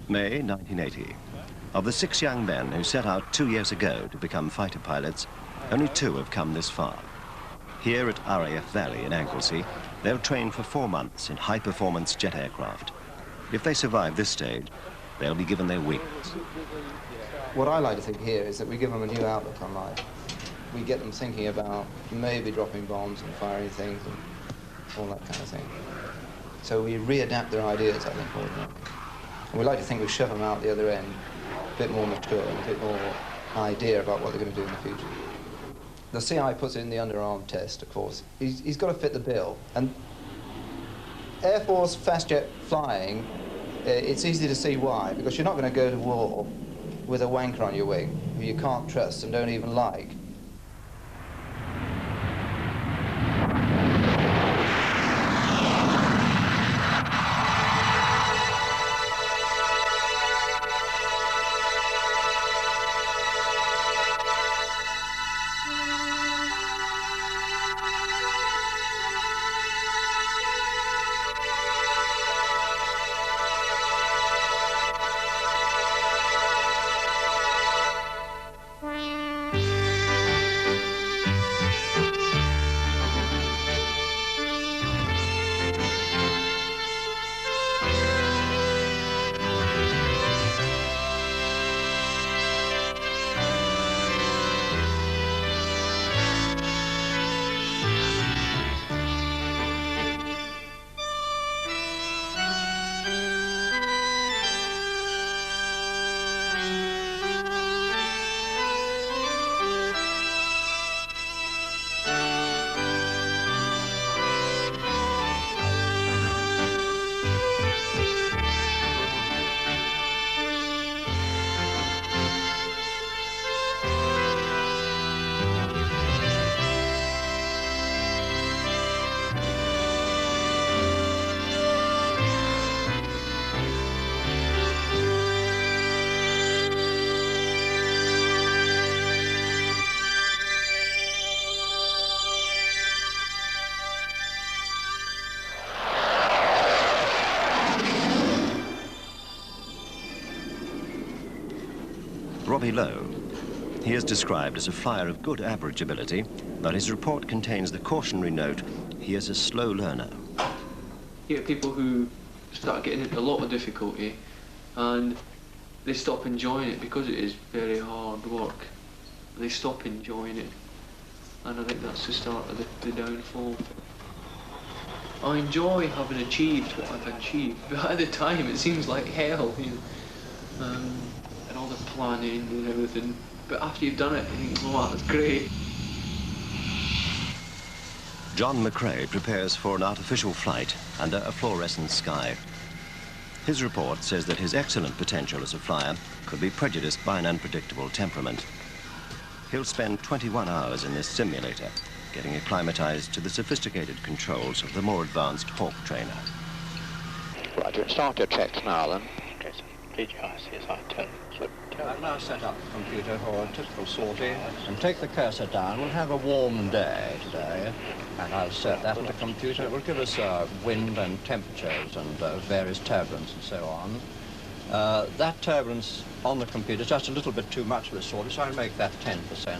May 1980. Of the 6 young men who set out 2 years ago to become fighter pilots, only 2 have come this far. Here at RAF Valley in Anglesey, they'll train for 4 months in high-performance jet aircraft. If they survive this stage, they'll be given their wings. What I like to think here is that we give them a new outlook on life. We get them thinking about maybe dropping bombs and firing things and all that kind of thing. So we readapt their ideas, I think, more than anything. And we like to think we shove them out the other end a bit more mature and a bit more idea about what they're going to do in the future. The CI puts it in the underarm test, of course. He's got to fit the bill. And Air Force fast jet flying, it's easy to see why, because you're not going to go to war with a wanker on your wing who you can't trust and don't even like. Robbie Lowe. He is described as a flyer of good average ability, but his report contains the cautionary note, he is a slow learner. You get people who start getting into a lot of difficulty and they stop enjoying it because it is very hard work. They stop enjoying it, and I think that's the start of the downfall. I enjoy having achieved what I've achieved, but at the time it seems like hell, you know, and all the planning and everything. But after you've done it, you think, oh, that's great. John McRae prepares for an artificial flight under a fluorescent sky. His report says that his excellent potential as a flyer could be prejudiced by an unpredictable temperament. He'll spend 21 hours in this simulator, getting acclimatized to the sophisticated controls of the more advanced Hawk trainer. Roger, start your checks now then. Okay, sir. Please, yes, I turn. I've now set up the computer for a typical sortie and take the cursor down. We'll have a warm day today, and I'll set that on the computer. It will give us wind and temperatures and various turbulence and so on. That turbulence on the computer is just a little bit too much for this sortie, so I'll make that 10%.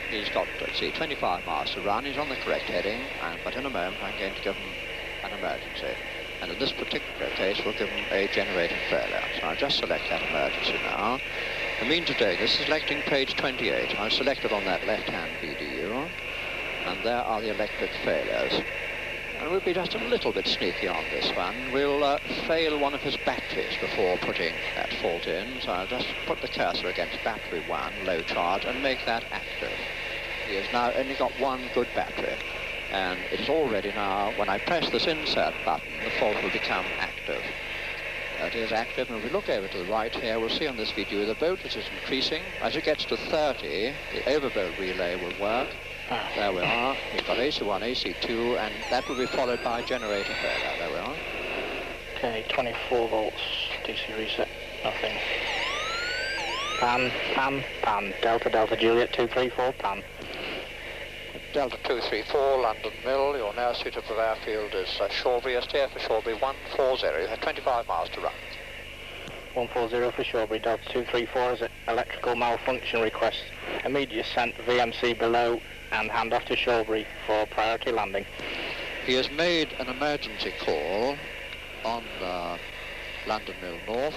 He's got, let's see, 25 miles to run. He's on the correct heading, but in a moment I'm going to give him an emergency. And in this particular case, we'll give him a generator failure. So I'll just select that emergency now. The means of doing this is selecting page 28. I've selected on that left-hand VDU, and there are the electric failures. And we'll be just a little bit sneaky on this one. We'll fail one of his batteries before putting that fault in. So I'll just put the cursor against battery 1, low charge, and make that active. He has now only got one good battery, and it's already now, when I press this insert button, the fault will become active. It is active, and if we look over to the right here, we'll see on this video the voltage is increasing. As it gets to 30, the overvolt relay will work. There we are. We've got AC1, AC2, and that will be followed by generator failure. There we are. Okay, 24 volts, DC reset, nothing. Pan, Delta, Delta, Juliet, 234, pan. Delta 234, London Mill. Your nearest suitable airfield is Shawbury. Steer for Shawbury 140. You have 25 miles to run. 140 for Shawbury, Delta 234 is an electrical malfunction request. Immediate ascent VMC below and handoff to Shawbury for priority landing. He has made an emergency call on London Mill North,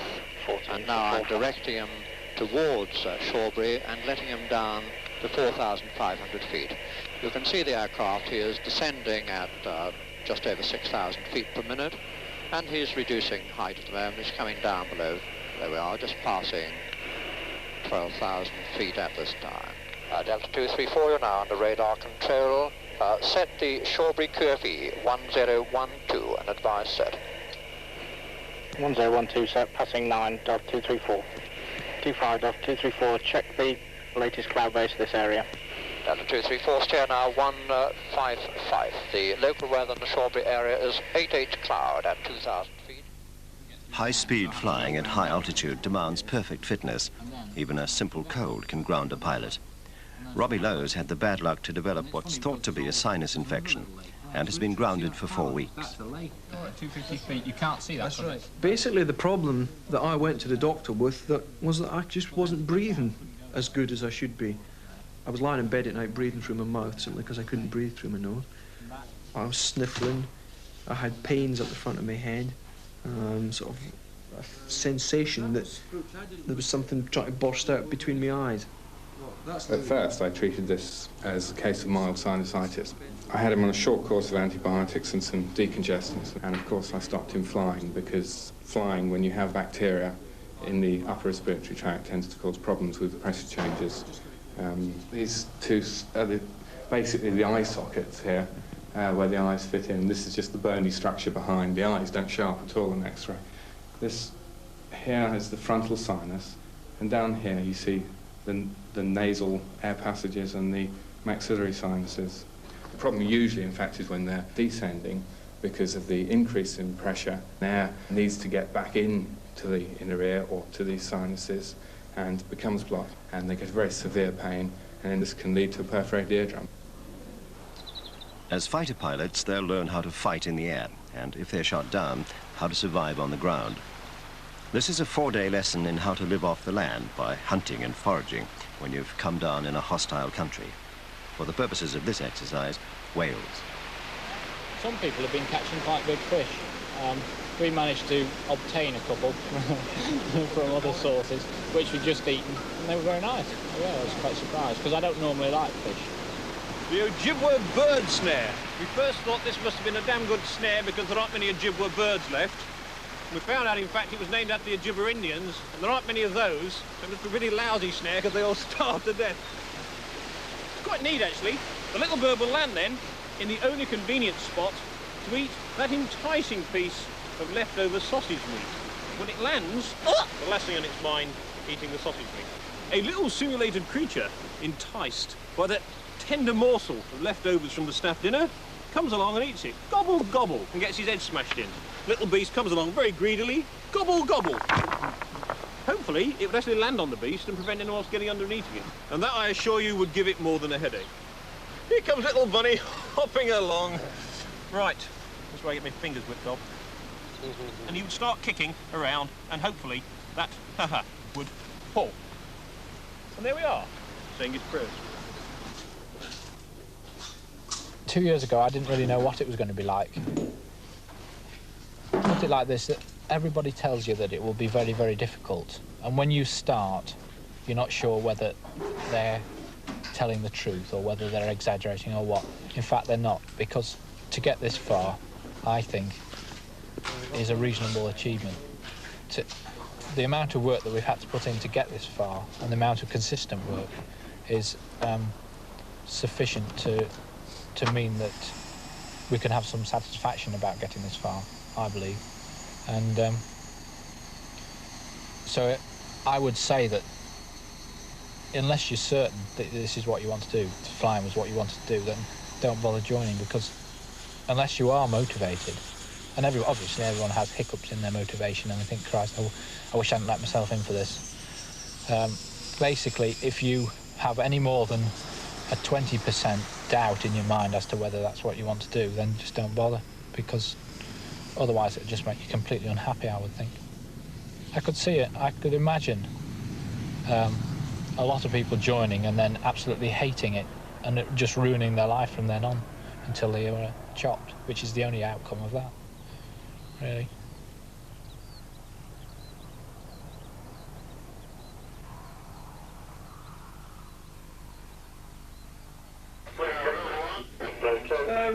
and now I'm directing him towards Shawbury and letting him down to 4,500 feet. You can see the aircraft. He is descending at just over 6,000 feet per minute, and he's reducing height at the moment. He's coming down below. There we are, just passing 12,000 feet at this time. Delta 234, you're now under radar control. Set the Shawbury QFE 1012 and advise set. 1012 set, passing 9, Delta 234. 25, Delta 234, check the latest cloud base of this area. Delta 234, steer now 155. The local weather in the Shawbury area is 88 cloud at 2,000 feet. High-speed flying at high altitude demands perfect fitness. Even a simple cold can ground a pilot. Robbie Lowe's had the bad luck to develop what's thought to be a sinus infection and has been grounded for 4 weeks. That's the lake. At 250 feet, you can't see that. That's right. Basically, the problem that I went to the doctor with was that I just wasn't breathing as good as I should be. I was lying in bed at night breathing through my mouth simply because I couldn't breathe through my nose. I was sniffling. I had pains up the front of my head. Sort of a sensation that there was something trying to burst out between my eyes. At first, I treated this as a case of mild sinusitis. I had him on a short course of antibiotics and some decongestants, and of course I stopped him flying, because flying, when you have bacteria in the upper respiratory tract, tends to cause problems with the pressure changes. These two are basically the eye sockets here, where the eyes fit in. This is just the bony structure behind. The eyes don't show up at all in X-ray. This here is the frontal sinus, and down here you see the nasal air passages and the maxillary sinuses. The problem usually, in fact, is when they're descending, because of the increase in pressure. Air needs to get back into the inner ear or to these sinuses and becomes blocked, and they get very severe pain, and then this can lead to a perforated eardrum. As fighter pilots, they'll learn how to fight in the air, and if they're shot down, how to survive on the ground. This is a 4-day lesson in how to live off the land by hunting and foraging when you've come down in a hostile country. For the purposes of this exercise, whales. Some people have been catching quite big fish. We managed to obtain a couple from other sources, which we'd just eaten, and they were very nice. Yeah, I was quite surprised, because I don't normally like fish. The Ojibwa bird snare. We first thought this must have been a damn good snare because there aren't many Ojibwa birds left. We found out, in fact, it was named after the Ojibwa Indians, and there aren't many of those, so it was a really lousy snare because they all starved to death. It's quite neat, actually. The little bird will land then in the only convenient spot to eat that enticing piece of leftover sausage meat. When it lands, the last thing on its mind, eating the sausage meat. A little simulated creature, enticed by that tender morsel of leftovers from the staff dinner, comes along and eats it. Gobble, gobble, and gets his head smashed in. Little beast comes along very greedily, gobble, gobble. Hopefully, it would actually land on the beast and prevent anyone else getting underneath it. And that, I assure you, would give it more than a headache. Here comes little Bunny, hopping along. Right, that's where I get my fingers whipped off. And he would start kicking around, and hopefully that would fall. And there we are, saying his prayers. 2 years ago, I didn't really know what it was going to be like. Put it like this, that everybody tells you that it will be very, very difficult. And when you start, you're not sure whether they're telling the truth or whether they're exaggerating or what. In fact, they're not, because to get this far, I think, is a reasonable achievement. The amount of work that we've had to put in to get this far and the amount of consistent work is sufficient to mean that we can have some satisfaction about getting this far, I believe. And so I would say that unless you're certain that this is what you want to do, flying was what you wanted to do, then don't bother joining, because unless you are motivated, and obviously everyone has hiccups in their motivation and they think, Christ, I wish I hadn't let myself in for this. Basically, if you have any more than a 20% doubt in your mind as to whether that's what you want to do, then just don't bother, because otherwise it'll just make you completely unhappy, I would think. I could see it. I could imagine a lot of people joining and then absolutely hating it and it just ruining their life from then on until they were chopped, which is the only outcome of that, really.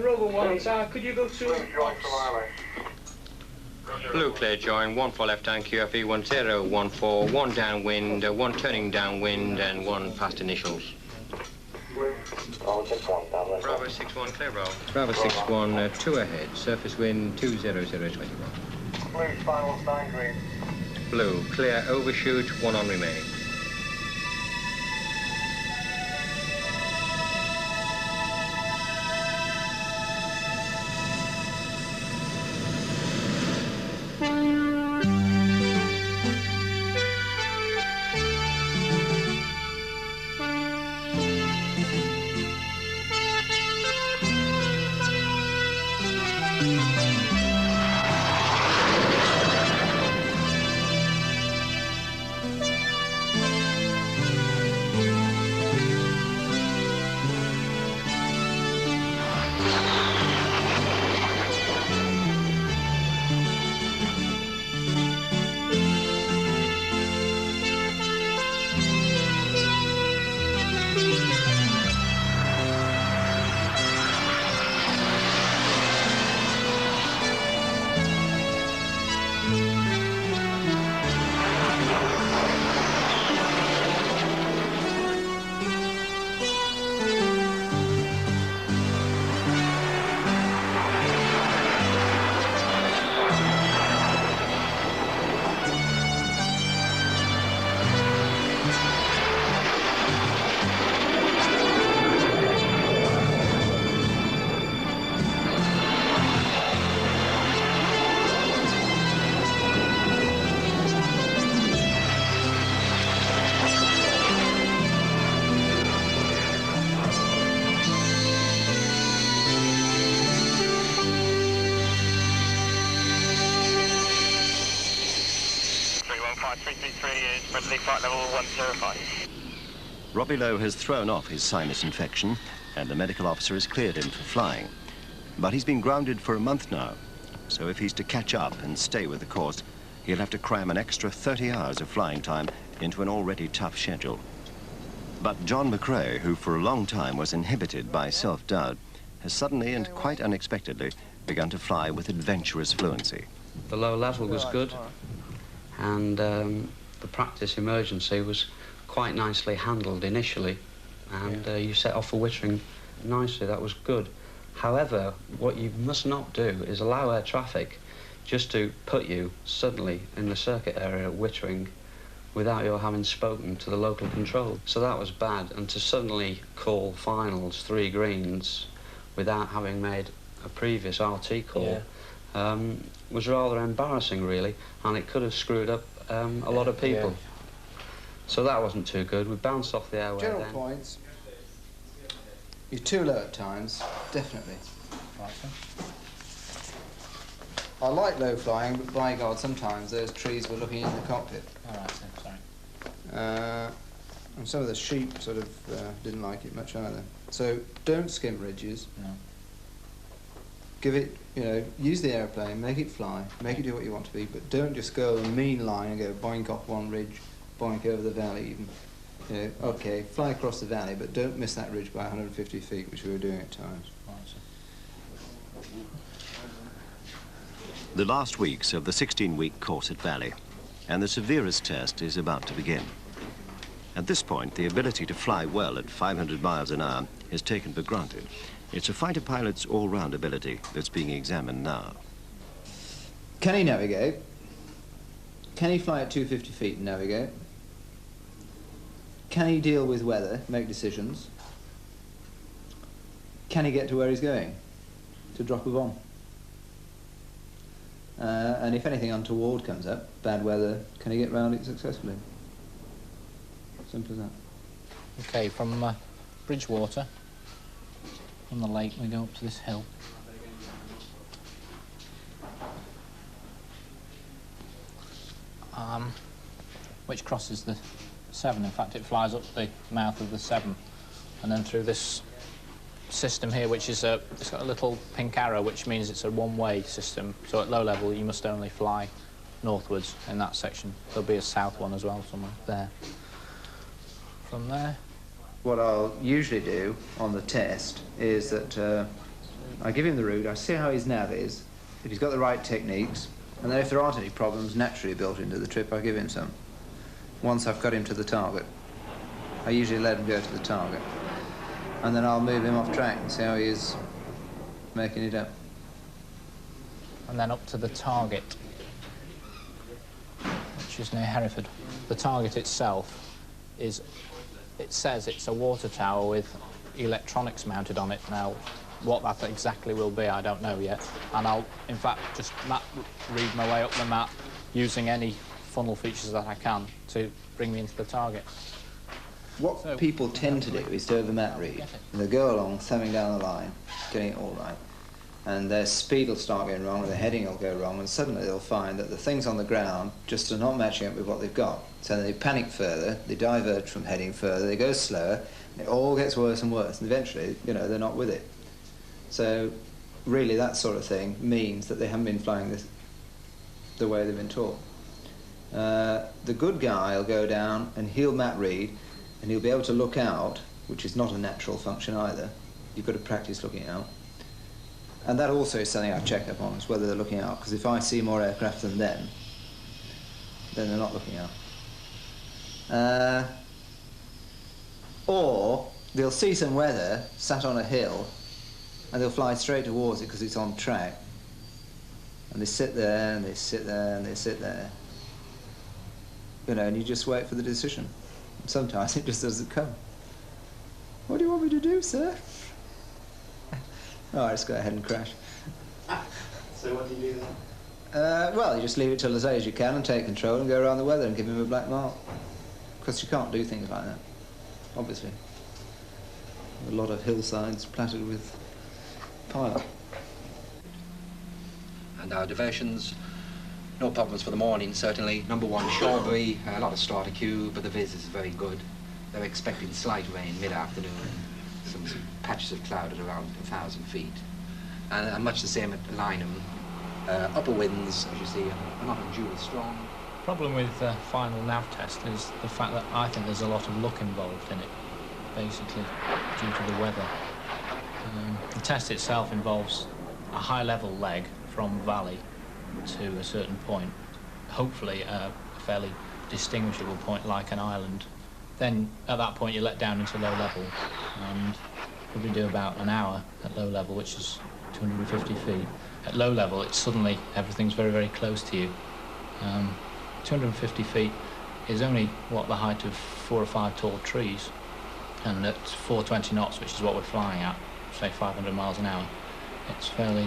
Rover 1, could you go to... Blue clear join, 1 for left hand QFE 1014, 1 downwind, 1 turning downwind and 1 fast initials. Bravo 61 clear roll. Bravo 61 2 ahead, surface wind 20021. Blue final 9 green. Blue clear overshoot, 1 on remaining. Robbie Lowe has thrown off his sinus infection and the medical officer has cleared him for flying. But he's been grounded for a month now, so if he's to catch up and stay with the course, he'll have to cram an extra 30 hours of flying time into an already tough schedule. But John McRae, who for a long time was inhibited by self-doubt, has suddenly and quite unexpectedly begun to fly with adventurous fluency. The low level was good, and the practice emergency was quite nicely handled initially, and you set off for Wittering nicely. That was good. However, what you must not do is allow air traffic just to put you suddenly in the circuit area at Wittering without your having spoken to the local control. So that was bad, and to suddenly call finals 3 greens without having made a previous RT call was rather embarrassing, really, and it could have screwed up a lot of people. Yeah. So that wasn't too good. We bounced off the airway General then. points. You're too low at times, definitely. Right, I like low flying, but by God, sometimes those trees were looking in the cockpit. all right, sorry. And some of the sheep sort of didn't like it much either. So don't skim ridges. No. Give it, you know, use the airplane, make it fly, make it do what you want to be, but don't just go a mean line and go boink off one ridge, boink over the valley even. You know, okay, fly across the valley, but don't miss that ridge by 150 feet, which we were doing at times. The last weeks of the 16-week course at Valley, and the severest test is about to begin. At this point, the ability to fly well at 500 miles an hour is taken for granted. It's a fighter pilot's all-round ability that's being examined now. Can he navigate? Can he fly at 250 feet and navigate? Can he deal with weather, make decisions? Can he get to where he's going to drop a bomb? And if anything untoward comes up, bad weather, can he get round it successfully? Simple as that. Okay, from Bridgewater. From the lake, we go up to this hill. Which crosses the Severn. In fact, it flies up the mouth of the Severn, and then through this system here, which is it's got a little pink arrow, which means it's a one-way system. So at low level, you must only fly northwards in that section. There'll be a south one as well somewhere there. From there. What I'll usually do on the test is that I give him the route, I see how his nav is, if he's got the right techniques, and then if there aren't any problems naturally built into the trip, I give him some. Once I've got him to the target, I usually let him go to the target. And then I'll move him off track and see how he is making it up. And then up to the target, which is near Hereford. The target itself is, it says it's a water tower with electronics mounted on it. Now, what that exactly will be, I don't know yet. And I'll, in fact, just read my way up the map using any funnel features that I can to bring me into the target. What people tend to do is to over-map read. They'll go along, thumbing down the line, getting it all right, and their speed will start going wrong, and their heading will go wrong, and suddenly they'll find that the things on the ground just are not matching up with what they've got. So then they panic further, they diverge from heading further, they go slower, and it all gets worse and worse, and eventually, you know, they're not with it. So really that sort of thing means that they haven't been flying this the way they've been taught. The good guy will go down and he'll map read, and he'll be able to look out, which is not a natural function either. You've got to practice looking out. And that also is something I check up on, is whether they're looking out, because if I see more aircraft than them, then they're not looking out. Or they'll see some weather sat on a hill, and they'll fly straight towards it because it's on track. And they sit there, and they sit there, and they sit there. You know, and you just wait for the decision. And sometimes it just doesn't come. What do you want me to do, sir? Oh, I just go ahead and crash. So what do you do then? Well, you just leave it till as late as you can and take control and go around the weather and give him a black mark. Because you can't do things like that, obviously. A lot of hillsides plattered with pile. And our diversions, no problems for the morning, certainly. Number 1, Shawbury, a lot of starter queue, but the viz is very good. They're expecting slight rain mid-afternoon, some patches of cloud at around 1,000 feet. And much the same at Lynham. Upper winds, as you see, are not unduly strong. The problem with the final nav test is the fact that I think there's a lot of luck involved in it, basically, due to the weather. The test itself involves a high-level leg from valley to a certain point, hopefully a fairly distinguishable point like an island. Then at that point you let down into low level and probably do about an hour at low level, which is 250 feet. At low level it's suddenly everything's very, very close to you. 250 feet is only what the height of 4 or 5 tall trees, and at 420 knots, which is what we're flying at, say 500 miles an hour, it's fairly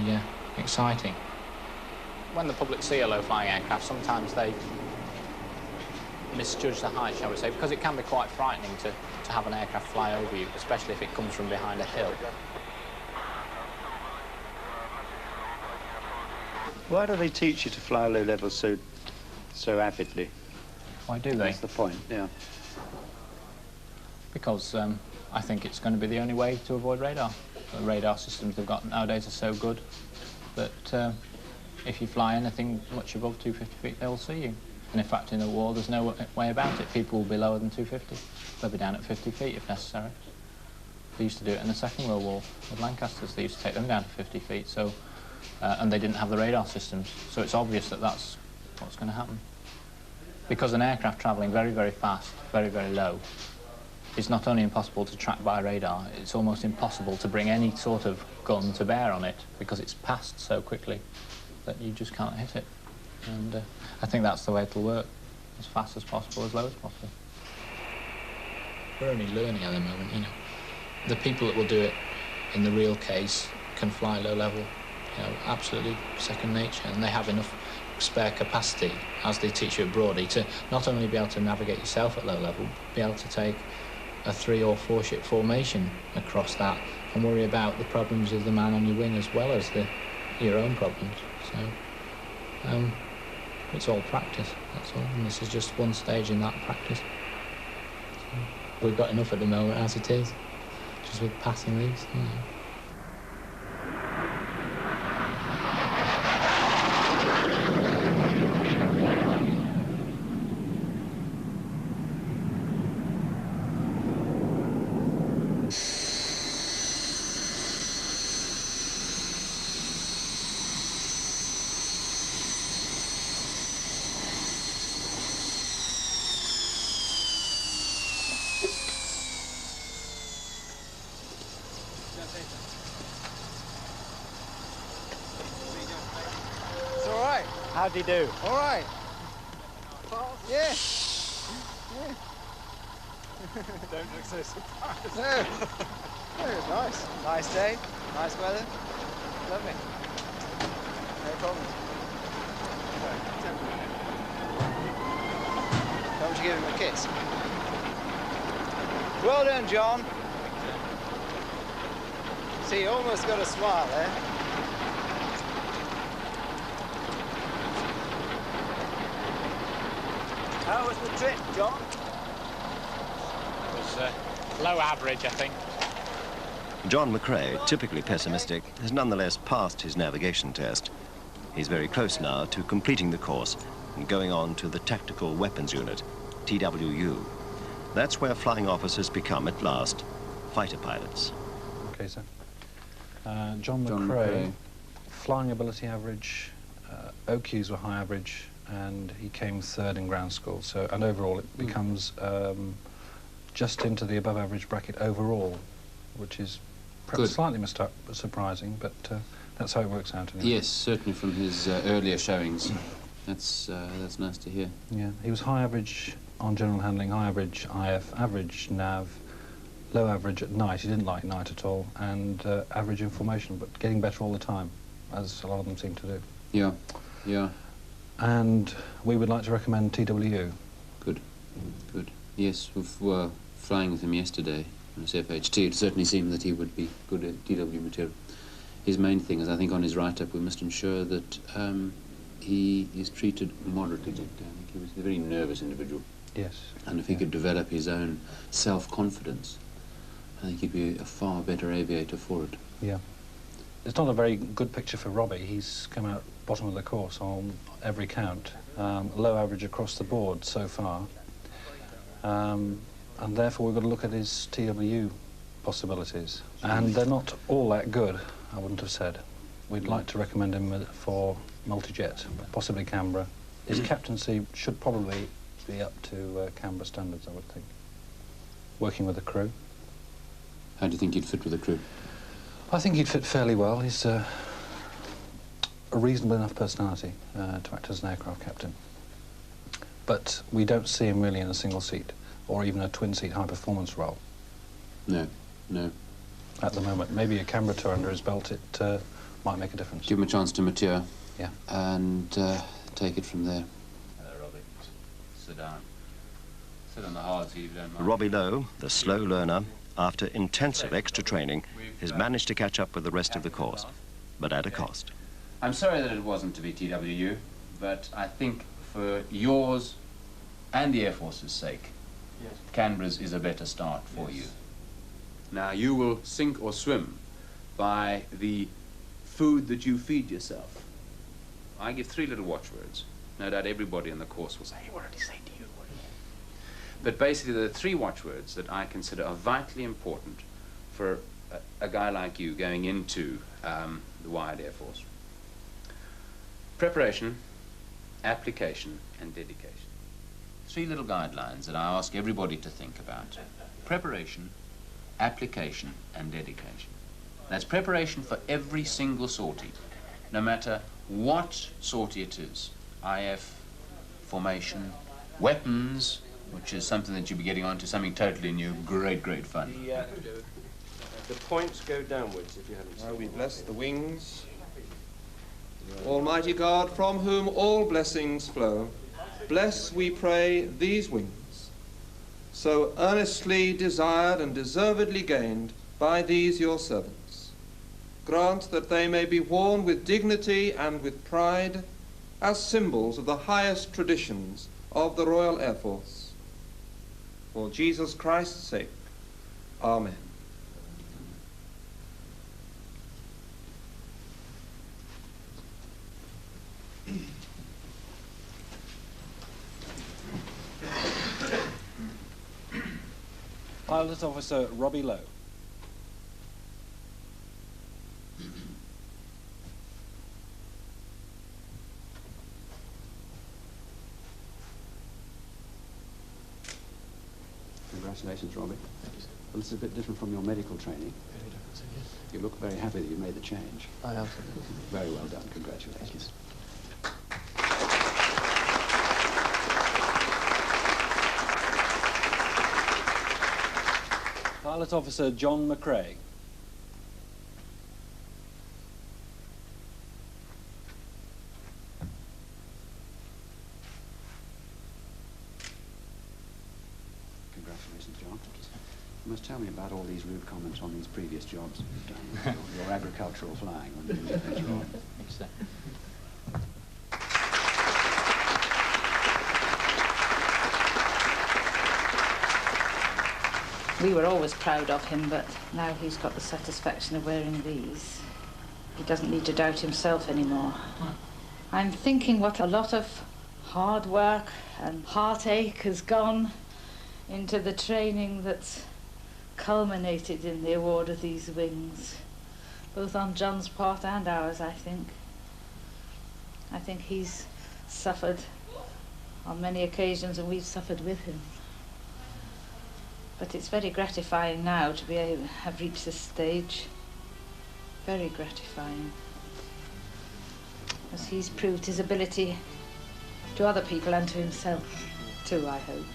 exciting. When the public see a low-flying aircraft, sometimes they misjudge the height, shall we say, because it can be quite frightening to have an aircraft fly over you, especially if it comes from behind a hill. Why do they teach you to fly low level so avidly? Why do they? That's the point, yeah. Because I think it's going to be the only way to avoid radar. The radar systems they've got nowadays are so good that if you fly anything much above 250 feet, they'll see you. And in fact, in a war, there's no way about it. People will be lower than 250. They'll be down at 50 feet if necessary. They used to do it in the Second World War with Lancasters. They used to take them down to 50 feet, so, and they didn't have the radar systems. So it's obvious that that's what's going to happen. Because an aircraft travelling very, very fast, very, very low, is not only impossible to track by radar, it's almost impossible to bring any sort of gun to bear on it because it's passed so quickly that you just can't hit it. And I think that's the way it'll work, as fast as possible, as low as possible. We're only learning at the moment, you know. The people that will do it in the real case can fly low level, you know, absolutely second nature, and they have enough spare capacity, as they teach you at Broady, to not only be able to navigate yourself at low level, be able to take a 3 or 4 ship formation across that and worry about the problems of the man on your wing as well as your own problems. So it's all practice, that's all, and this is just one stage in that practice. So we've got enough at the moment as it is, just with passing these. You know. It's all right. How'd he do? All right. Yeah. Yeah. Don't look so surprised. No. No, it was nice. Nice day, nice weather. Lovely. No problems. Don't you give him a kiss? Well done, John. See, you almost got a smile there. How was the trip, John? It was low average, I think. John McCrae, typically pessimistic, has nonetheless passed his navigation test. He's very close now to completing the course and going on to the Tactical Weapons Unit, TWU. That's where flying officers become, at last, fighter pilots. Okay, sir. John McCrae, flying ability average, OQs were high average, and he came 3rd in ground school. So, and overall, it becomes just into the above average bracket overall, which is perhaps slightly surprising, but that's how it works out. Anyway. Yes, certainly from his earlier showings. That's nice to hear. Yeah, he was high average on general handling, high average IF, average nav, low average at night. He didn't like night at all, and average in formation, but getting better all the time, as a lot of them seem to do. Yeah, yeah. And we would like to recommend TWU. Good, good. Yes, we were flying with him yesterday on his FHT. It certainly seemed that he would be good at TW material. His main thing is, I think on his write-up, we must ensure that he is treated moderately. I think he was a very nervous individual. Yes. And if he could develop his own self-confidence, I think he'd be a far better aviator for it. Yeah. It's not a very good picture for Robbie. He's come out bottom of the course on every count. Low average across the board so far. And therefore we've got to look at his TWU possibilities. And they're not all that good, I wouldn't have said. We'd like to recommend him for multi-jet, possibly Canberra. His captaincy should probably be up to Canberra standards, I would think. Working with the crew. How do you think he'd fit with the crew? I think he'd fit fairly well. He's a reasonable enough personality to act as an aircraft captain. But we don't see him really in a single seat or even a twin-seat high-performance role. No, no. At the moment. Maybe a Canberra tour under his belt, it might make a difference. Give him a chance to mature. Yeah. And take it from there. Hello, Robbie. Sit down. Sit on the hard seat if you don't mind. Robbie Lowe, the slow learner, after intensive extra training, has managed to catch up with the rest of the course, but at a cost. I'm sorry that it wasn't to be TWU, but I think for yours and the Air Force's sake, Canberra's is a better start for you. Now, you will sink or swim by the food that you feed yourself. I give 3 little watchwords. No doubt everybody on the course will say, hey, what did he say to you? But basically, there are 3 watchwords that I consider are vitally important for a guy like you going into the Wired Air Force. Preparation, application, and dedication. 3 little guidelines that I ask everybody to think about. Preparation, application, and dedication. That's preparation for every single sortie, no matter what sortie it is. IF, formation, weapons, which is something that you'll be getting onto, something totally new, great, great fun. The points go downwards, if you haven't seen. We bless the wings. Almighty God, from whom all blessings flow, bless, we pray, these wings, so earnestly desired and deservedly gained by these your servants. Grant that they may be worn with dignity and with pride as symbols of the highest traditions of the Royal Air Force. For Jesus Christ's sake, Amen. Pilot Officer Robbie Lowe. Congratulations, Robbie. Well, it's a bit different from your medical training. Very different, yes. You look very happy that you made the change. I am. Very well done. Congratulations. Pilot Officer John McRae. Congratulations, John. You must tell me about all these rude comments on these previous jobs you've done, your agricultural flying when you did later on. Thanks, sir. We were always proud of him, but now he's got the satisfaction of wearing these. He doesn't need to doubt himself anymore. I'm thinking what a lot of hard work and heartache has gone into the training that's culminated in the award of these wings, both on John's part and ours, I think. I think he's suffered on many occasions and we've suffered with him. But it's very gratifying now to be able to have reached this stage. Very gratifying. As he's proved his ability to other people and to himself, too, I hope.